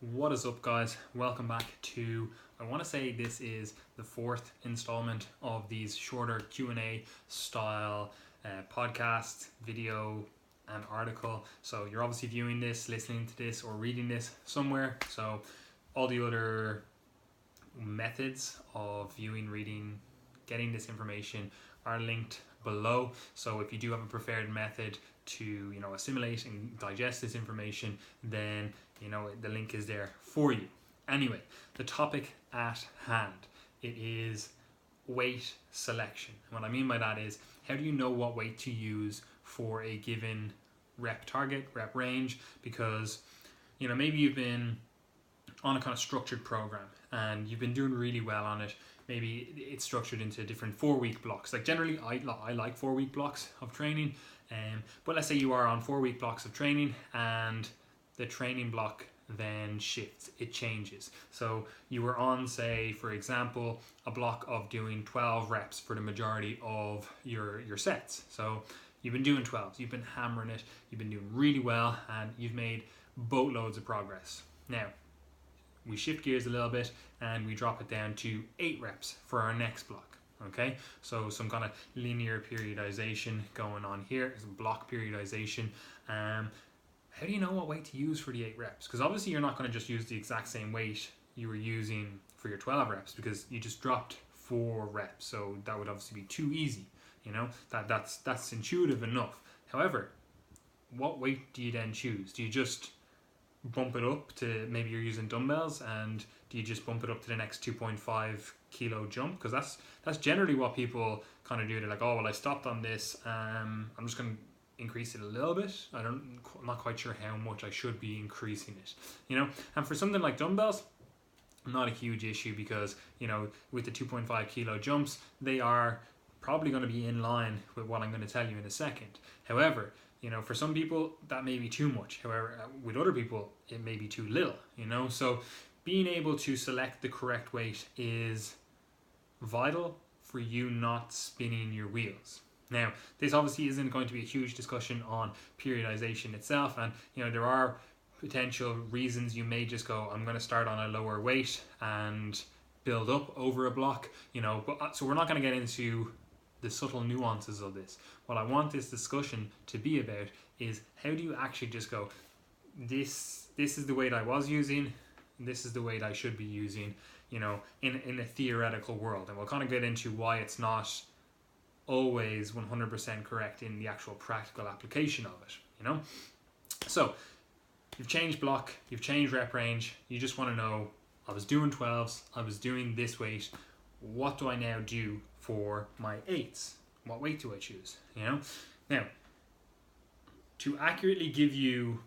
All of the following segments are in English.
What is up, guys? Welcome back to, I want to say this is the fourth installment of these shorter Q&A style podcast, video and article. So you're obviously viewing this, listening to this or reading this somewhere. So all the other methods of viewing, reading, getting this information are linked below. So if you do have a preferred method to assimilate and digest this information, then the link is there for you. Anyway, the topic at hand, it is weight selection. And what I mean by that is, how do you know what weight to use for a given rep target, rep range? Because maybe you've been on a kind of structured program and you've been doing really well on it. Maybe it's structured into different 4-week blocks. Like generally I like 4-week blocks of training, but let's say you are on 4-week blocks of training and the training block then shifts, it changes. So you were on, say for example, a block of doing 12 reps for the majority of your sets. So you've been doing 12s, you've been hammering it, you've been doing really well, and you've made boatloads of progress. Now we shift gears a little bit and we drop it down to 8 reps for our next block. Okay, so some kind of linear periodization going on here, some block periodization. How do you know what weight to use for the 8 reps? Because obviously you're not going to just use the exact same weight you were using for your 12 reps, because you just dropped 4 reps. So that would obviously be too easy. That's intuitive enough. However, what weight do you then choose? Do you just bump it up to, maybe you're using dumbbells, and do you just bump it up to the next 2.5 kilo jump? Because that's generally what people kind of do. They're like, oh well, I stopped on this, I'm just going to increase it a little bit. I'm not quite sure how much I should be increasing it, and for something like dumbbells, not a huge issue, because with the 2.5 kilo jumps, they are probably going to be in line with what I'm going to tell you in a second. However, for some people that may be too much. However, with other people it may be too little, so being able to select the correct weight is vital for you not spinning your wheels. Now, this obviously isn't going to be a huge discussion on periodization itself, and there are potential reasons you may just go, I'm going to start on a lower weight and build up over a block, but so we're not going to get into the subtle nuances of this. What I want this discussion to be about is, how do you actually just go, this is the weight I was using, this is the weight I should be using, in a theoretical world. And we'll kind of get into why it's not always 100% correct in the actual practical application of it, So you've changed block, you've changed rep range, you just want to know, I was doing 12s, I was doing this weight, what do I now do for my 8s? What weight do I choose? Now, to accurately give you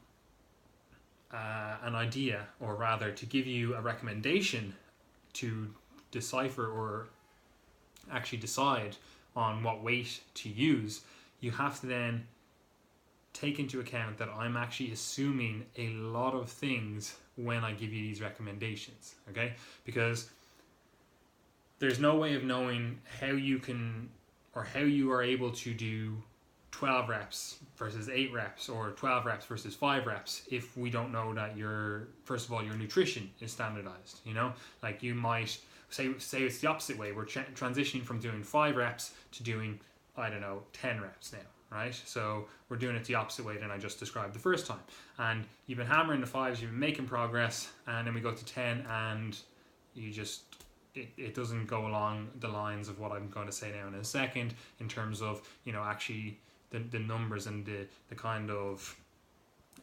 an idea, or rather to give you a recommendation to decipher or actually decide on what weight to use, you have to then take into account that I'm actually assuming a lot of things when I give you these recommendations, okay? Because there's no way of knowing how you can, or how you are able to do 12 reps versus 8 reps, or 12 reps versus 5 reps, if we don't know that first of all, your nutrition is standardized. Like you might say it's the opposite way. We're transitioning from doing 5 reps to doing, 10 reps now, right? So we're doing it the opposite way than I just described the first time. And you've been hammering the 5s, you've been making progress, and then we go to 10 and you just, it doesn't go along the lines of what I'm going to say now in a second, in terms of actually the numbers and the kind of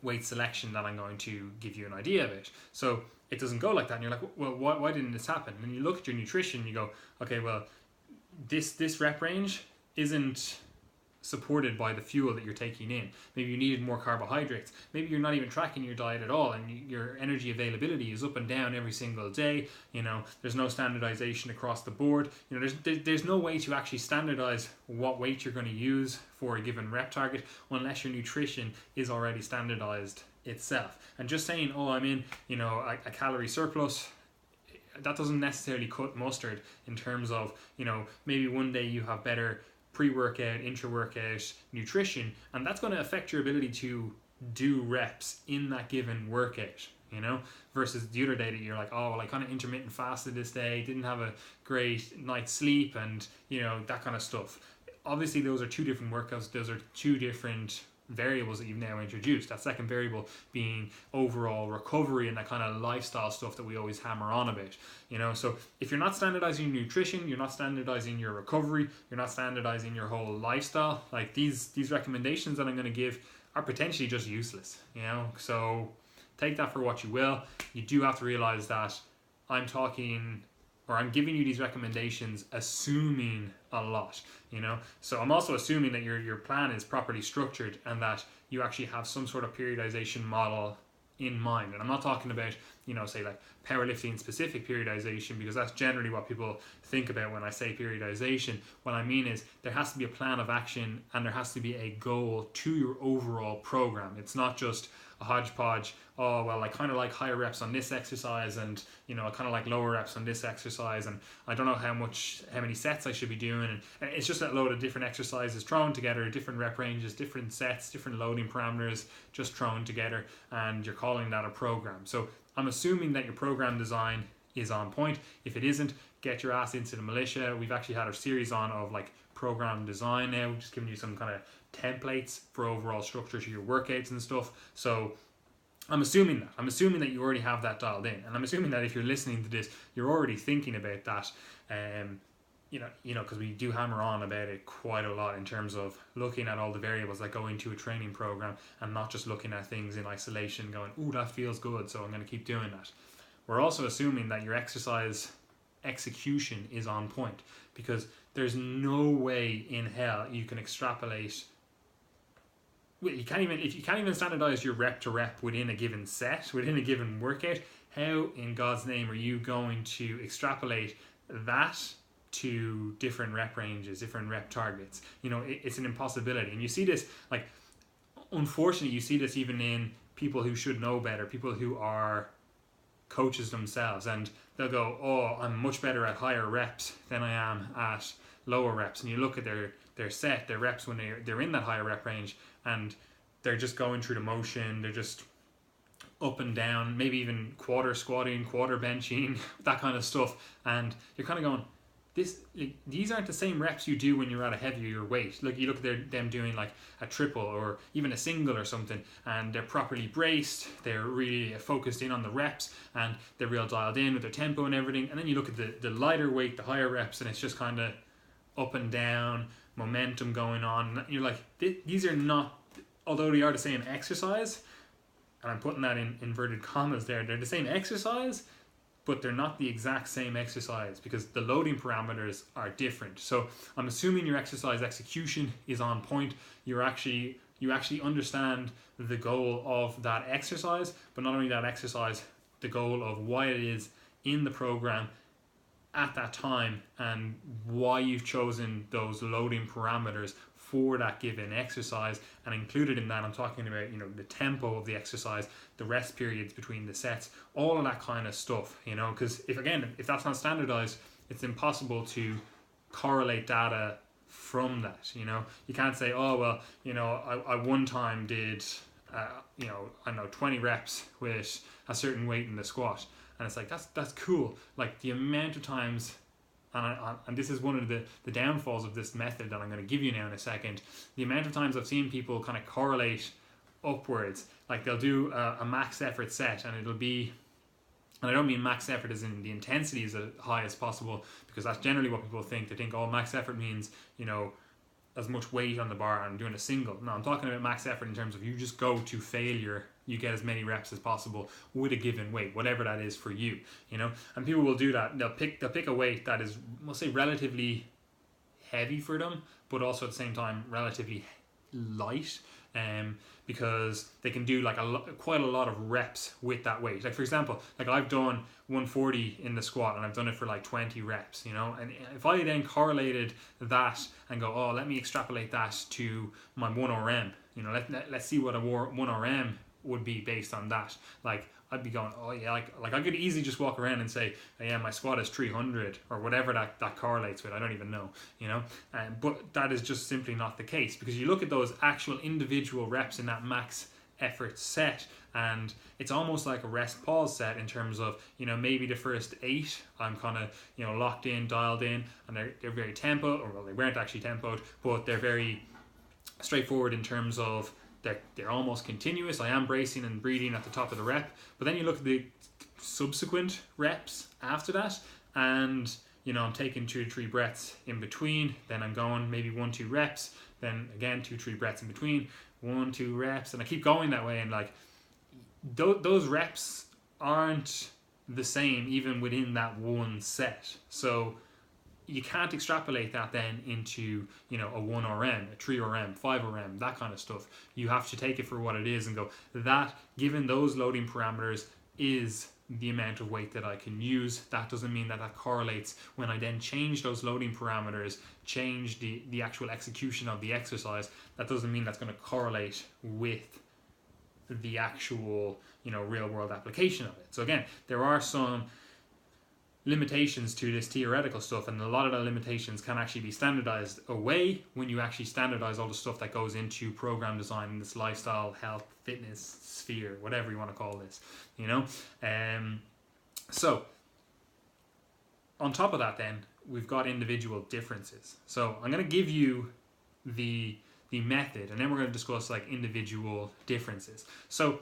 weight selection that I'm going to give you an idea of it. So it doesn't go like that, and you're like, well, why didn't this happen? And you look at your nutrition, you go, okay, well, this rep range isn't supported by the fuel that you're taking in. Maybe you needed more carbohydrates. Maybe you're not even tracking your diet at all, and your energy availability is up and down every single day. There's no standardization across the board. There's no way to actually standardize what weight you're going to use for a given rep target unless your nutrition is already standardized itself. And just saying, oh, I'm in a calorie surplus, that doesn't necessarily cut mustard in terms of maybe one day you have better pre-workout, intra-workout nutrition, and that's going to affect your ability to do reps in that given workout. you know, versus the other day that you're like, oh, well, I kind of intermittent fasted this day, didn't have a great night's sleep, and, you know, that kind of stuff. Obviously, those are two different workouts. Those are two different variables that you've now introduced. That second variable being overall recovery and that kind of lifestyle stuff that we always hammer on about, you know. So if you're not standardizing your nutrition, you're not standardizing your recovery, you're not standardizing your whole lifestyle, like these recommendations that I'm going to give are potentially just useless, you know. So take that for what you will. You do have to realize that I'm giving you these recommendations assuming a lot, you know. So I'm also assuming that your plan is properly structured and that you actually have some sort of periodization model in mind. And I'm not talking about, you know, say like powerlifting specific periodization, because that's generally what people think about when I say periodization. What I mean is there has to be a plan of action and there has to be a goal to your overall program. It's not just a hodgepodge. Oh, well, I kind of like higher reps on this exercise, and, you know, I kind of like lower reps on this exercise, and I don't know how many sets I should be doing. And it's just a load of different exercises thrown together, different rep ranges, different sets, different loading parameters, just thrown together, and you're calling that a program. So I'm assuming that your program design is on point. If it isn't, get your ass into the militia. We've actually had a series on of like program design now, just giving you some kind of templates for overall structure to your workouts and stuff. So I'm assuming that you already have that dialed in, and I'm assuming that if you're listening to this, you're already thinking about that. You know, because we do hammer on about it quite a lot in terms of looking at all the variables that go into a training program, and not just looking at things in isolation, going, "Ooh, that feels good, so I'm going to keep doing that." We're also assuming that your exercise execution is on point, because there's no way in hell you can extrapolate. You can't even standardize your rep to rep within a given set, within a given workout. How in God's name are you going to extrapolate that to different rep ranges, different rep targets? You know, it's an impossibility. And you see this, like, unfortunately, you see this even in people who should know better, people who are coaches themselves, and they'll go, oh, I'm much better at higher reps than I am at lower reps. And you look at their set, their reps when they're in that higher rep range, and they're just going through the motion, they're just up and down, maybe even quarter squatting, quarter benching, that kind of stuff. And you're kind of going, these aren't the same reps you do when you're at a heavier weight. Like, you look at them doing like a triple or even a single or something, and they're properly braced, they're really focused in on the reps, and they're real dialed in with their tempo and everything. And then you look at the lighter weight, the higher reps, and it's just kind of up and down, momentum going on. And you're like, these are not, although they are the same exercise, and I'm putting that in inverted commas there, they're the same exercise, but they're not the exact same exercise because the loading parameters are different. So I'm assuming your exercise execution is on point. You actually understand the goal of that exercise, but not only that exercise, the goal of why it is in the program at that time and why you've chosen those loading parameters for that given exercise. And included in that, I'm talking about, you know, the tempo of the exercise, the rest periods between the sets, all of that kind of stuff, you know, because if that's not standardized, it's impossible to correlate data from that. You know, you can't say, oh, well, you know, I one time did you know, I don't know, 20 reps with a certain weight in the squat, and it's like, that's cool. Like, the amount of times, and this is one of the downfalls of this method that I'm going to give you now in a second, the amount of times I've seen people kind of correlate upwards. Like, they'll do a max effort set, and it'll be, and I don't mean max effort as in the intensity is as high as possible, because that's generally what people think. They think, oh, max effort means, you know, as much weight on the bar and I'm doing a single. No, I'm talking about max effort in terms of you just go to failure, you get as many reps as possible with a given weight, whatever that is for you, you know. And people will do that. They'll pick a weight that is, we'll say, relatively heavy for them, but also at the same time relatively light, because they can do like quite a lot of reps with that weight. Like, for example, like, I've done 140 in the squat and I've done it for like 20 reps, you know. And if I then correlated that and go, oh, let me extrapolate that to my 1RM, you know, let's see what a 1RM would be based on that. Like, I'd be going, oh yeah, like I could easily just walk around and say, oh, yeah, my squat is 300 or whatever that correlates with. I don't even know, you know. But that is just simply not the case, because you look at those actual individual reps in that max effort set, and it's almost like a rest pause set in terms of, maybe the first 8 I'm kind of, locked in, dialed in, and they're very tempo, or well, they weren't actually tempoed, but they're very straightforward in terms of they're almost continuous. I am bracing and breathing at the top of the rep, but then you look at the subsequent reps after that, and I'm taking 2 to 3 breaths in between, then I'm going maybe 1-2 reps, then again 2-3 breaths in between, 1-2 reps, and I keep going that way. And like those reps aren't the same even within that one set, so you can't extrapolate that then into a 1RM, a 3RM, 5RM, that kind of stuff. You have to take it for what it is and go, that given those loading parameters is the amount of weight that I can use. That doesn't mean that correlates when I then change those loading parameters, change the actual execution of the exercise. That doesn't mean that's going to correlate with the actual real world application of it. So again, there are some limitations to this theoretical stuff, and a lot of the limitations can actually be standardized away when you actually standardize all the stuff that goes into program design in this lifestyle, health, fitness sphere, whatever you want to call this, so on top of that, then we've got individual differences. So I'm going to give you the method, and then we're going to discuss like individual differences. So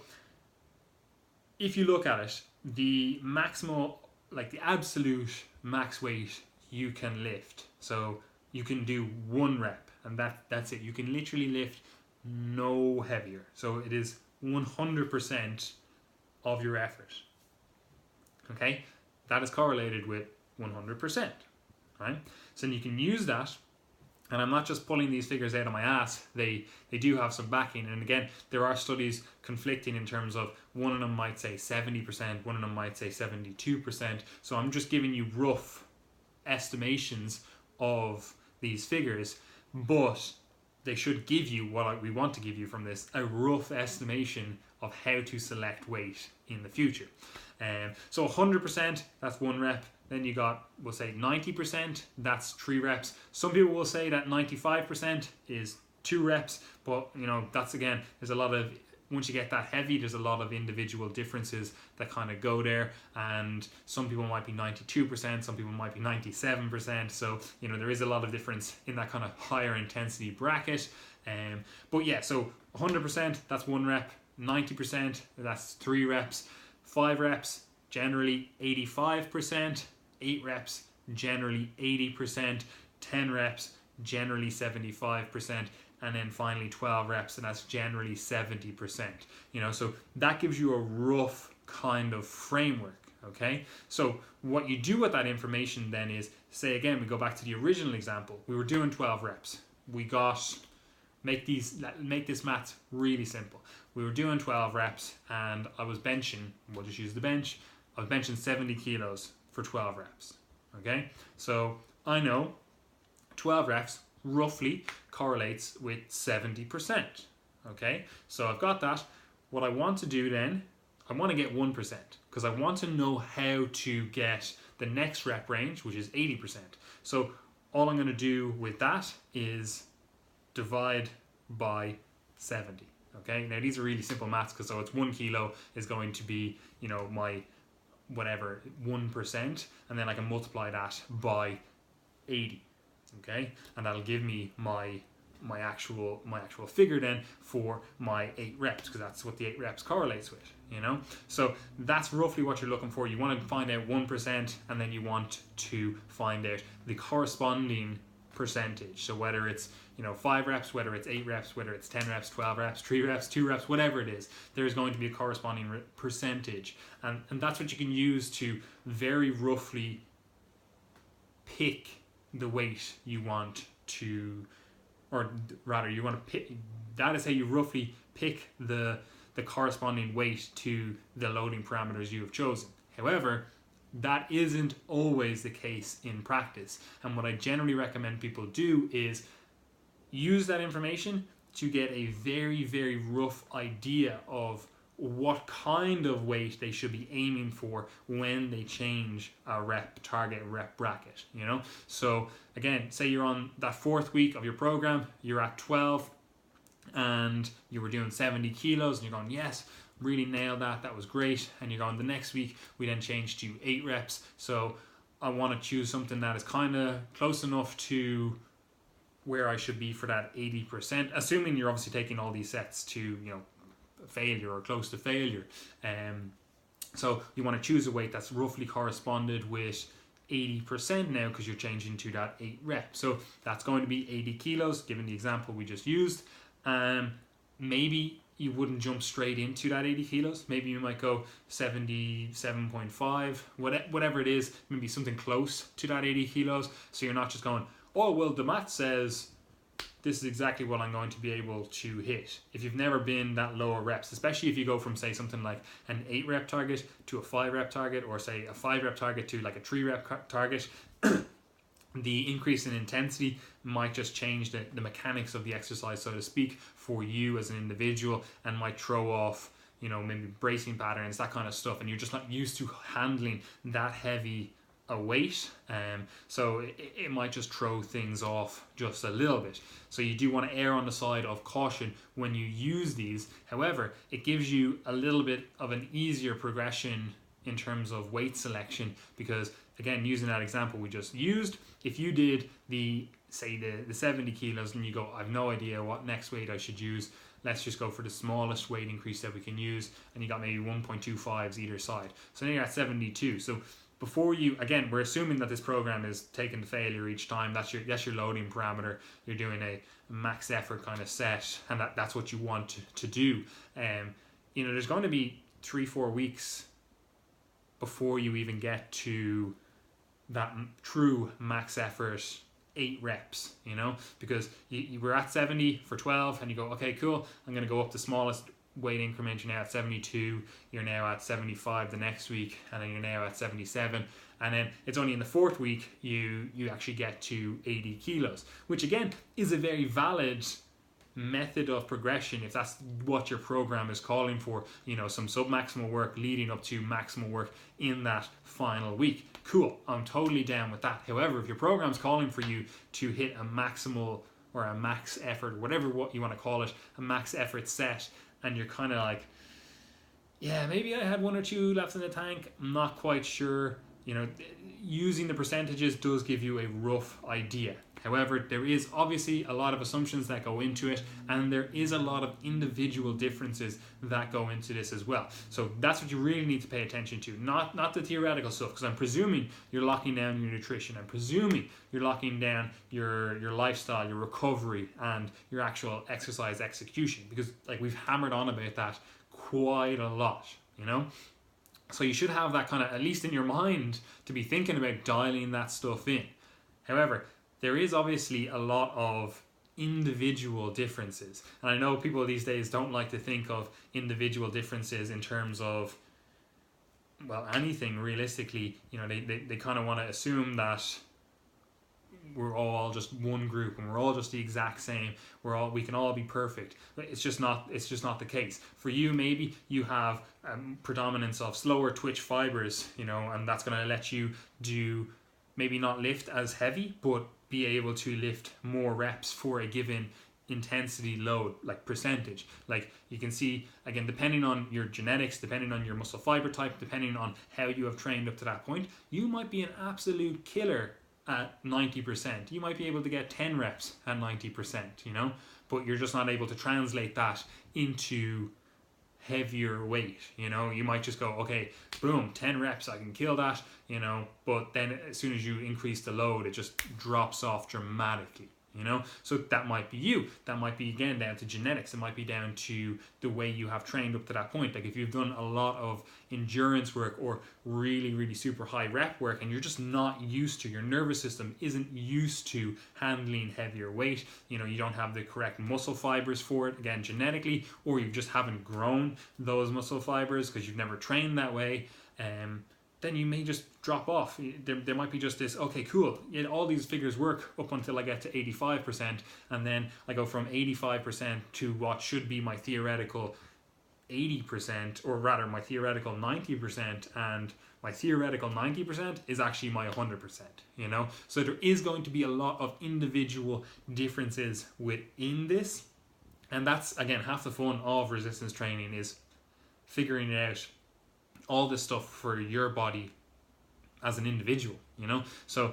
if you look at it, the maximal, like the absolute max weight you can lift, so you can do 1 rep, and that's it. You can literally lift no heavier, so it is 100% of your effort. Okay, that is correlated with 100%, right? So you can use that, and I'm not just pulling these figures out of my ass. They do have some backing, and again, there are studies conflicting in terms of one of them might say 70%, one of them might say 72%. So I'm just giving you rough estimations of these figures, but they should give you what we want to give you from this, a rough estimation of how to select weight in the future. So 100%, that's 1 rep. Then you got, we'll say 90%, that's 3 reps. Some people will say that 95% is 2 reps, but that's again, there's a lot of, once you get that heavy, there's a lot of individual differences that kind of go there, and some people might be 92%, some people might be 97%, so there is a lot of difference in that kind of higher intensity bracket. But yeah, so 100%, that's 1 rep, 90%, that's 3 reps, 5 reps, generally 85%, 8 reps, generally 80%, 10 reps, generally 75%, and then finally 12 reps, and that's generally 70%. So that gives you a rough kind of framework, okay? So what you do with that information then is, say again, we go back to the original example. We were doing 12 reps. We got, make this math really simple. We were doing 12 reps, and I was benching, we'll just use the bench, I was benching 70 kilos for 12 reps, okay? So I know 12 reps roughly correlates with 70%, okay? So I've got that. What I want to do then, I want to get 1%, because I want to know how to get the next rep range, which is 80%. So all I'm going to do with that is divide by 70, okay? Now these are really simple maths, because so it's 1 kilo is going to be, my whatever 1%, and then I can multiply that by 80, okay, and that'll give me my actual figure then for my 8 reps, because that's what the 8 reps correlates with, so that's roughly what you're looking for. You want to find out 1%, and then you want to find out the corresponding percentage. So whether it's 5 reps, whether it's 8 reps, whether it's 10 reps, 12 reps, 3 reps, 2 reps, whatever it is, there's going to be a corresponding percentage, and that's what you can use to very roughly pick the weight you want to, or rather you want to pick, that is how you roughly pick the corresponding weight to the loading parameters you have chosen. However, that isn't always the case in practice, and what I generally recommend people do is use that information to get a very, very rough idea of what kind of weight they should be aiming for when they change a rep target, rep bracket, So again, say you're on that 4th week of your program, you're at 12, and you were doing 70 kilos and you're going, yes, really nailed that was great, and you're going, the next week we then change to 8 reps, so I want to choose something that is kind of close enough to where I should be for that 80%, assuming you're obviously taking all these sets to failure or close to failure. So you want to choose a weight that's roughly corresponded with 80% now, because you're changing to that 8 rep. So that's going to be 80 kilos, given the example we just used. Maybe you wouldn't jump straight into that 80 kilos. Maybe you might go 77.5, whatever it is, maybe something close to that 80 kilos. So you're not just going, oh, well, the math says this is exactly what I'm going to be able to hit. If you've never been that lower reps, especially if you go from, say, something like an 8 rep target to a 5 rep target, or say a 5 rep target to like a 3 rep target, the increase in intensity might just change the mechanics of the exercise, so to speak, for you as an individual, and might throw off, maybe bracing patterns, that kind of stuff, and you're just not used to handling that heavy a weight, so it might just throw things off just a little bit. So you do want to err on the side of caution when you use these. However, it gives you a little bit of an easier progression in terms of weight selection, because again, using that example we just used, if you did the 70 kilos and you go, I've no idea what next weight I should use, let's just go for the smallest weight increase that we can use, and you got maybe 1.25s either side, so now you're at 72. So before you, again, we're assuming that this program is taken to failure each time. That's your loading parameter. You're doing a max effort kind of set, and that's what you want to do. There's going to be 3-4 weeks before you even get to that true max effort 8 reps, because you were at 70 for 12 and you go, okay, cool, I'm going to go up the smallest weight increment. You're now at 72, you're now at 75 the next week, and then you're now at 77, and then it's only in the 4th week you actually get to 80 kilos, which again is a very valid method of progression if that's what your program is calling for, some sub-maximal work leading up to maximal work in that final week. Cool, I'm totally down with that. However, if your program's calling for you to hit a maximal or a max effort, whatever what you want to call it, a max effort set, and you're kind of like, yeah, maybe I had 1 or 2 left in the tank, I'm not quite sure, using the percentages does give you a rough idea. However, there is obviously a lot of assumptions that go into it, and there is a lot of individual differences that go into this as well. So that's what you really need to pay attention to, not the theoretical stuff, because I'm presuming you're locking down your nutrition, I'm presuming you're locking down your lifestyle, your recovery, and your actual exercise execution, because like we've hammered on about that quite a lot, So you should have that kind of, at least in your mind, to be thinking about dialing that stuff in. However, there is obviously a lot of individual differences. And I know people these days don't like to think of individual differences in terms of, well, anything realistically. They kind of want to assume that we're all just one group and we're all just the exact same. We can all be perfect. It's just not the case. For you, maybe you have predominance of slower twitch fibers, and that's going to let you do maybe not lift as heavy, but be able to lift more reps for a given intensity load, like percentage. Like you can see, again, depending on your genetics, depending on your muscle fiber type, depending on how you have trained up to that point, you might be an absolute killer at 90%. You might be able to get 10 reps at 90%, but you're just not able to translate that into heavier weight. You might just go, okay, boom, 10 reps, I can kill that, but then as soon as you increase the load, it just drops off dramatically. So that might be you. That might be, again, down to genetics. It might be down to the way you have trained up to that point. Like if you've done a lot of endurance work or really, really super high rep work, and you're just not used to, your nervous system isn't used to handling heavier weight, you don't have the correct muscle fibers for it, again, genetically, or you just haven't grown those muscle fibers because you've never trained that way, then you may just drop off. There might be just this, okay, cool, all these figures work up until I get to 85%, and then I go from 85% to what should be my theoretical 80%, or rather my theoretical 90%, and my theoretical 90% is actually my 100%, So there is going to be a lot of individual differences within this. And that's, again, half the fun of resistance training, is figuring out all this stuff for your body as an individual, you know? So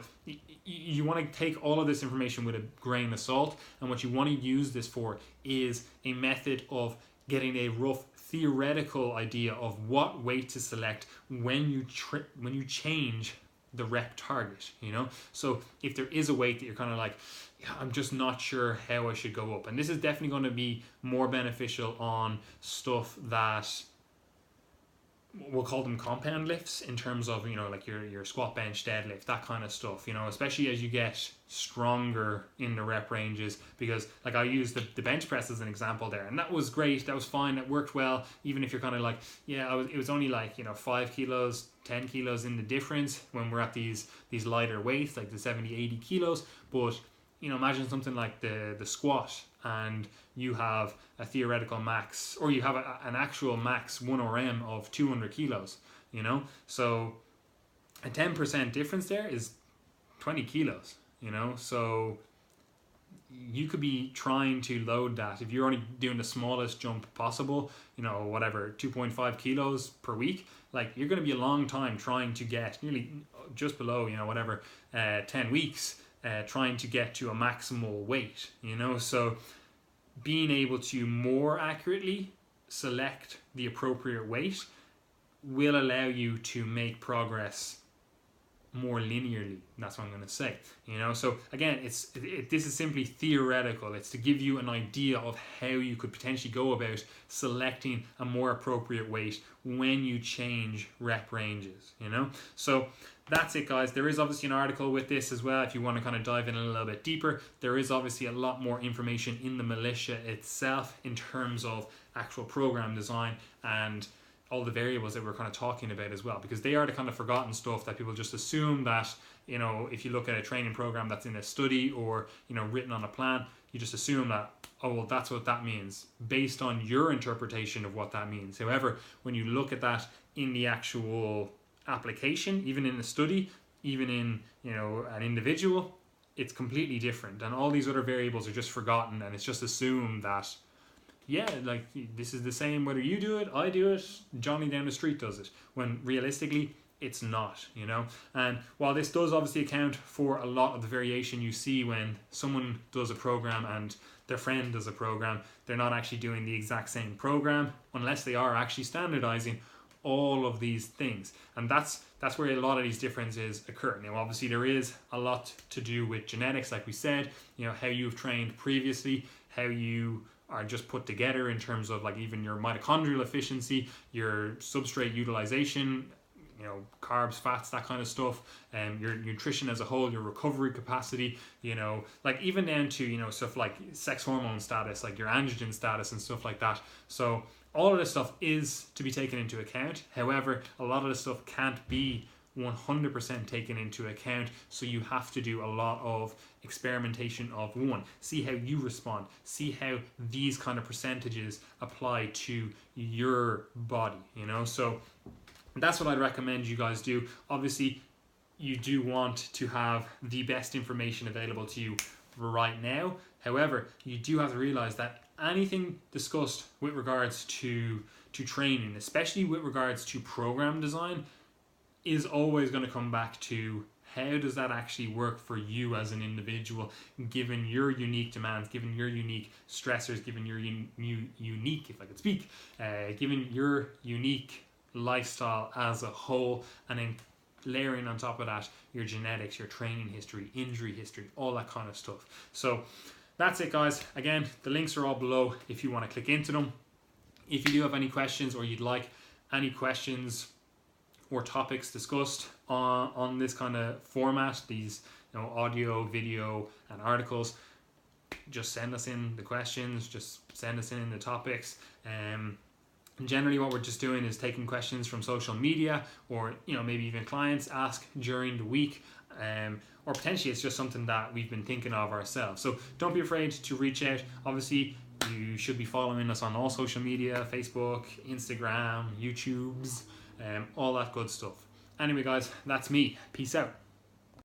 you want to take all of this information with a grain of salt, and what you want to use this for is a method of getting a rough theoretical idea of what weight to select when you change the rep target, you know? So if there is a weight that you're kind of like, yeah, I'm just not sure how I should go up, and this is definitely going to be more beneficial on stuff that we'll call them compound lifts, in terms of, you know, like your squat, bench, deadlift, that kind of stuff, you know, especially as you get stronger in the rep ranges. Because like I used the bench press as an example there, and that was great, that was fine, it worked well, even if you're kind of like, yeah, it was only like, you know, 5 kilos, 10 kilos in the difference when we're at these lighter weights, like the 70, 80 kilos. But, you know, imagine something like the squat, and you have a theoretical max, or you have an actual max 1RM of 200 kilos, you know? So a 10% difference there is 20 kilos, you know? So you could be trying to load that, if you're only doing the smallest jump possible, you know, whatever, 2.5 kilos per week, like you're going to be a long time trying to get nearly just below, you know, whatever, 10 weeks, trying to get to a maximal weight, you know? So being able to more accurately select the appropriate weight will allow you to make progress more linearly. That's what I'm going to say, you know? So again, this is simply theoretical. It's to give you an idea of how you could potentially go about selecting a more appropriate weight when you change rep ranges, you know? So that's it, guys. There is obviously an article with this as well if you want to kind of dive in a little bit deeper. There is obviously a lot more information in the militia itself in terms of actual program design and all the variables that we're kind of talking about as well, because they are the kind of forgotten stuff that people just assume that, you know, if you look at a training program that's in a study or, you know, written on a plan, you just assume that, oh, well, that's what that means based on your interpretation of what that means. However, when you look at that in the actual application, even in a study, even in, you know, an individual, it's completely different, and all these other variables are just forgotten, and it's just assumed that, yeah, like this is the same whether you do it, I do it, Johnny down the street does it, when realistically it's not, you know? And while this does obviously account for a lot of the variation you see when someone does a program and their friend does a program, they're not actually doing the exact same program unless they are actually standardizing all of these things. And that's where a lot of these differences occur. Now obviously there is a lot to do with genetics, like we said, you know, how you've trained previously, how you are just put together in terms of like even your mitochondrial efficiency, your substrate utilization, you know, carbs, fats, that kind of stuff, and your nutrition as a whole, your recovery capacity, you know, like even down to, you know, stuff like sex hormone status, like your androgen status and stuff like that. So all of this stuff is to be taken into account. However, a lot of this stuff can't be 100% taken into account, so you have to do a lot of experimentation of see how you respond, see how these kind of percentages apply to your body, you know? So that's what I'd recommend you guys do. Obviously, you do want to have the best information available to you right now. However, you do have to realize that anything discussed with regards to training, especially with regards to program design, is always going to come back to how does that actually work for you as an individual, given your unique demands, given your unique stressors, given your unique, if I could speak, given your unique lifestyle as a whole, and then layering on top of that your genetics, your training history, injury history, all that kind of stuff. So that's it, guys. Again, the links are all below if you want to click into them. If you do have any questions, or you'd like any questions or topics discussed on this kind of format, these, you know, audio, video and articles, just send us in the questions, just send us in the topics. And generally what we're just doing is taking questions from social media, or, you know, maybe even clients ask during the week, or potentially it's just something that we've been thinking of ourselves. So don't be afraid to reach out. Obviously you should be following us on all social media, Facebook, Instagram, YouTubes, all that good stuff. Anyway, guys, that's me. Peace out.